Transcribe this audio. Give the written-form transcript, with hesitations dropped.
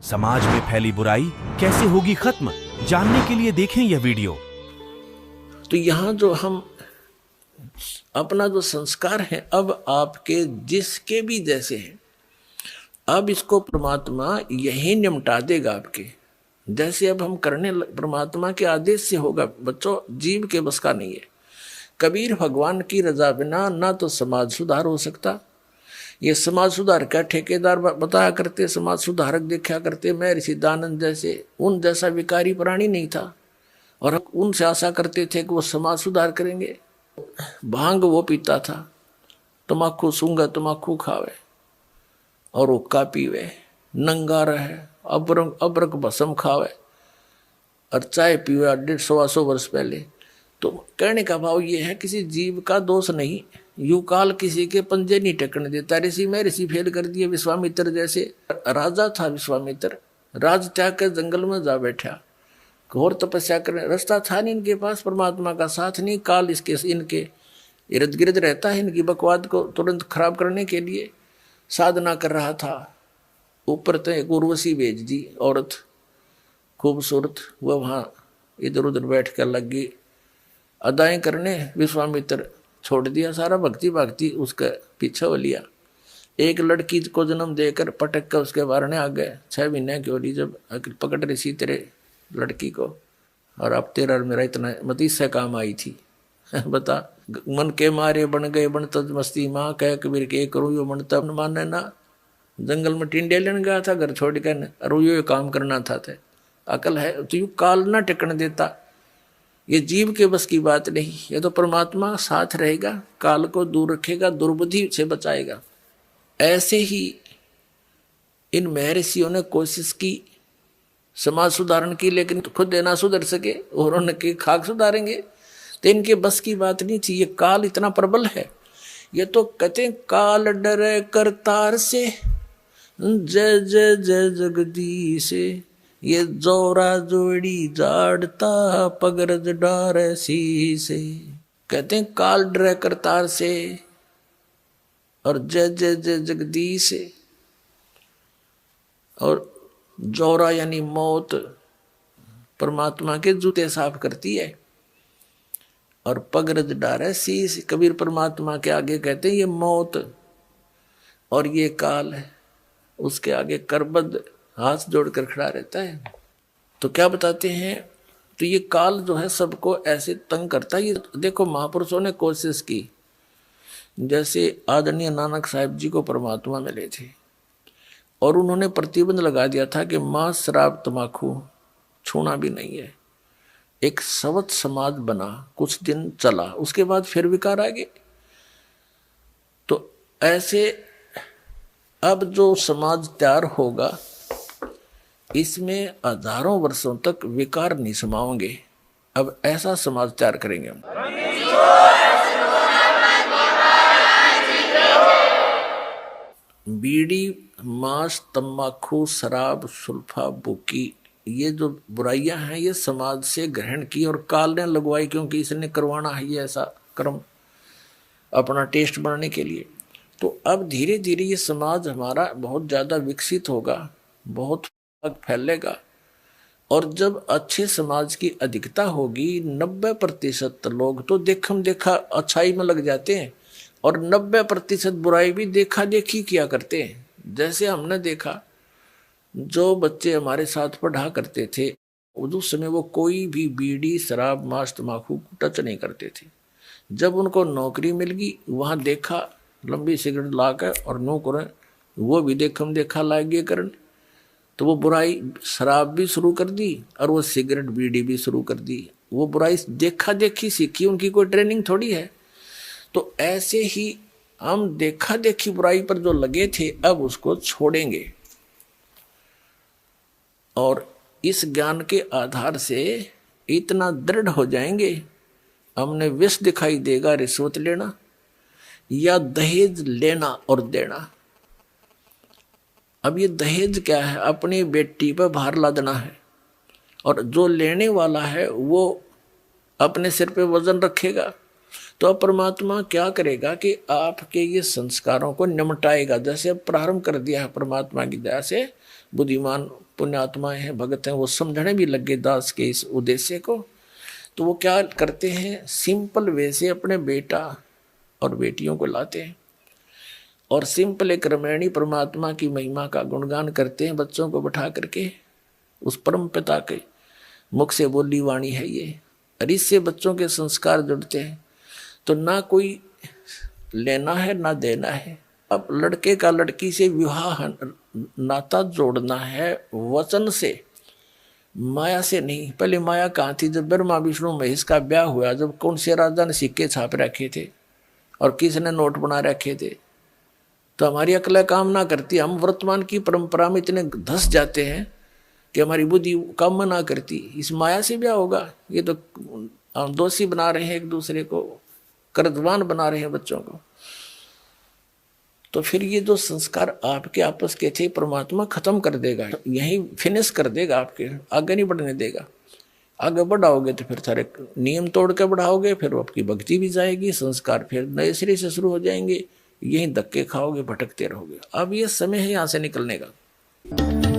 समाज में फैली बुराई कैसे होगी खत्म, जानने के लिए देखें यह वीडियो। तो यहाँ जो हम अपना जो संस्कार है, अब आपके जिसके भी जैसे हैं, अब इसको परमात्मा यही निमटा देगा आपके। जैसे अब हम करने परमात्मा के आदेश से होगा। बच्चों, जीव के बस का नहीं है। कबीर भगवान की रजा बिना ना तो समाज सुधार हो सकता। ये समाज सुधार का ठेकेदार बताया करते, समाज सुधारक देखा करते। मैं ऋषि दानंद जैसे, उन जैसा विकारी प्राणी नहीं था, और हम उनसे आशा करते थे कि वो समाज सुधार करेंगे। भांग वो पीता था, तम्बाकू सूंगा तम्बाकू खावे और हुक्का पीवे, नंगा रहे, अबरक भस्म खावे और चाय पीवे 150 वर्ष पहले। तो कहने का भाव ये है, किसी जीव का दोष नहीं। यू काल किसी के पंजे नहीं टेकने देता। ऋषि में ऋषि फेल कर दिए। विश्वामित्र जैसे राजा था, विश्वामित्र राज त्याग कर जंगल में जा बैठा, घोर तपस्या करने। रास्ता था नहीं इनके पास, परमात्मा का साथ नहीं। काल इनके इर्द गिर्द रहता है, इनकी बकवाद को तुरंत खराब करने के लिए साधना कर रहा था। ऊपर तो एक उर्वशी भेज दी, औरत खूबसूरत, वह वहाँ इधर उधर बैठ कर लगी अदाएं करने। विश्वामित्र छोड़ दिया सारा, भक्ति उसका पीछे हो लिया। एक लड़की को जन्म देकर पटक कर उसके बारने आ गए। 6 महीने की होली जब पकड़ रही थी तेरे लड़की को, और अब तेरा मेरा इतना मतीस से काम आई थी। बता, मन के मारे बन गए बन तज मस्ती माँ, कह कबीर के करूँ यो मन तब माने ना। जंगल में टिंडे लेने गया था घर छोड़ कर, और यो काम करना था। अकल है तो यू काल ना टिकन देता। ये जीव के बस की बात नहीं। ये तो परमात्मा साथ रहेगा, काल को दूर रखेगा, दुर्बुद्धि से बचाएगा। ऐसे ही इन महर्षियों ने कोशिश की समाज सुधारण की, लेकिन खुद ना सुधर सके और उनके खाक सुधारेंगे तो इनके बस की बात नहीं थी। ये काल इतना प्रबल है। ये तो कहते हैं, काल डरे करतार से, जय जय जय जगदीश से, ये जोरा जोड़ी जाड़ता पगरज डार सी से। कहते हैं काल डरे करतार से और जय जय जय जगदीश से, और जोरा यानी मौत परमात्मा के जूते साफ करती है, और पगरज डारे शीश कबीर परमात्मा के आगे कहते हैं ये मौत और ये काल है, उसके आगे करबद्ध हाथ जोड़कर खड़ा रहता है। तो क्या बताते हैं, तो ये काल जो है सबको ऐसे तंग करता है। ये देखो, महापुरुषों ने कोशिश की। जैसे आदरणीय नानक साहिब जी को परमात्मा मिले थे, और उन्होंने प्रतिबंध लगा दिया था कि मांस शराब तम्बाकू छूना भी नहीं है। एक सवत समाज बना, कुछ दिन चला, उसके बाद फिर विकार आ गए। तो ऐसे अब जो समाज तैयार होगा, इसमें हजारों वर्षों तक विकार नहीं समाओगे। अब ऐसा समाज तैयार करेंगे हम। बीड़ी, मांस, तम्बाकू, शराब, सुल्फा, बुकी, ये जो बुराइयां हैं, ये समाज से ग्रहण की और काल ने लगवाई, क्योंकि इसने करवाना है ये ऐसा कर्म अपना टेस्ट बनाने के लिए। तो अब धीरे धीरे ये समाज हमारा बहुत ज़्यादा विकसित होगा, बहुत फैलेगा। और जब अच्छे समाज की अधिकता होगी, 90% लोग तो देखम देखा अच्छाई में लग जाते हैं, और 90% बुराई भी देखा देखी किया करते हैं। जैसे हमने देखा, जो बच्चे हमारे साथ पढ़ा करते थे, उस समय वो कोई भी बीड़ी शराब मांस तम्बाकू टच नहीं करते थे। जब उनको नौकरी मिल गई, वहाँ देखा लंबी सिगरेट ला कर और नौकर, वो भी देखम देखा लागे करने, तो वो बुराई शराब भी शुरू कर दी और वो सिगरेट बीड़ी भी शुरू कर दी। वो बुराई देखा देखी सीखी, उनकी कोई ट्रेनिंग थोड़ी है। तो ऐसे ही हम देखा देखी बुराई पर जो लगे थे, अब उसको छोड़ेंगे, और इस ज्ञान के आधार से इतना दृढ़ हो जाएंगे, हमने विष दिखाई देगा रिश्वत लेना या दहेज लेना और देना। अब ये दहेज क्या है, अपनी बेटी पर भार लादना है, और जो लेने वाला है वो अपने सिर पे वजन रखेगा। तो अब परमात्मा क्या करेगा कि आपके ये संस्कारों को निमटाएगा। जैसे अब प्रारंभ कर दिया है परमात्मा की दया से, बुद्धिमान पुण्यात्माएं हैं, भगत हैं, वो समझने भी लगे दास के इस उद्देश्य को। तो वो क्या करते हैं, सिंपल वे से अपने बेटा और बेटियों को लाते हैं और सिंपल एक रामायणी परमात्मा की महिमा का गुणगान करते हैं, बच्चों को बैठा करके। उस परम पिता के मुख से बोली वाणी है ये, और इससे बच्चों के संस्कार जुड़ते हैं। तो ना कोई लेना है ना देना है। अब लड़के का लड़की से विवाह नाता जोड़ना है वचन से, माया से नहीं। पहले माया कहाँ थी? जब ब्रह्मा विष्णु महेश का ब्याह हुआ, जब कौन से राजा ने सिक्के छाप रखे थे और किसने नोट बना रखे थे, तो हमारी अकल काम ना करती। हम वर्तमान की परंपरा में इतने धस जाते हैं कि हमारी बुद्धि काम ना करती। इस माया से ब्याह होगा? ये तो हम दोषी बना रहे हैं, एक दूसरे को कर्जवान बना रहे हैं बच्चों को। तो फिर ये जो संस्कार आपके आपस के थे, परमात्मा खत्म कर देगा, यही फिनिश कर देगा, आपके आगे नहीं बढ़ने देगा। आगे बढ़ाओगे तो फिर सारे नियम तोड़ के बढ़ाओगे, फिर आपकी भक्ति भी जाएगी, संस्कार फिर नए सिरे से शुरू हो जाएंगे, यही धक्के खाओगे, भटकते रहोगे। अब ये समय है यहाँ से निकलने का।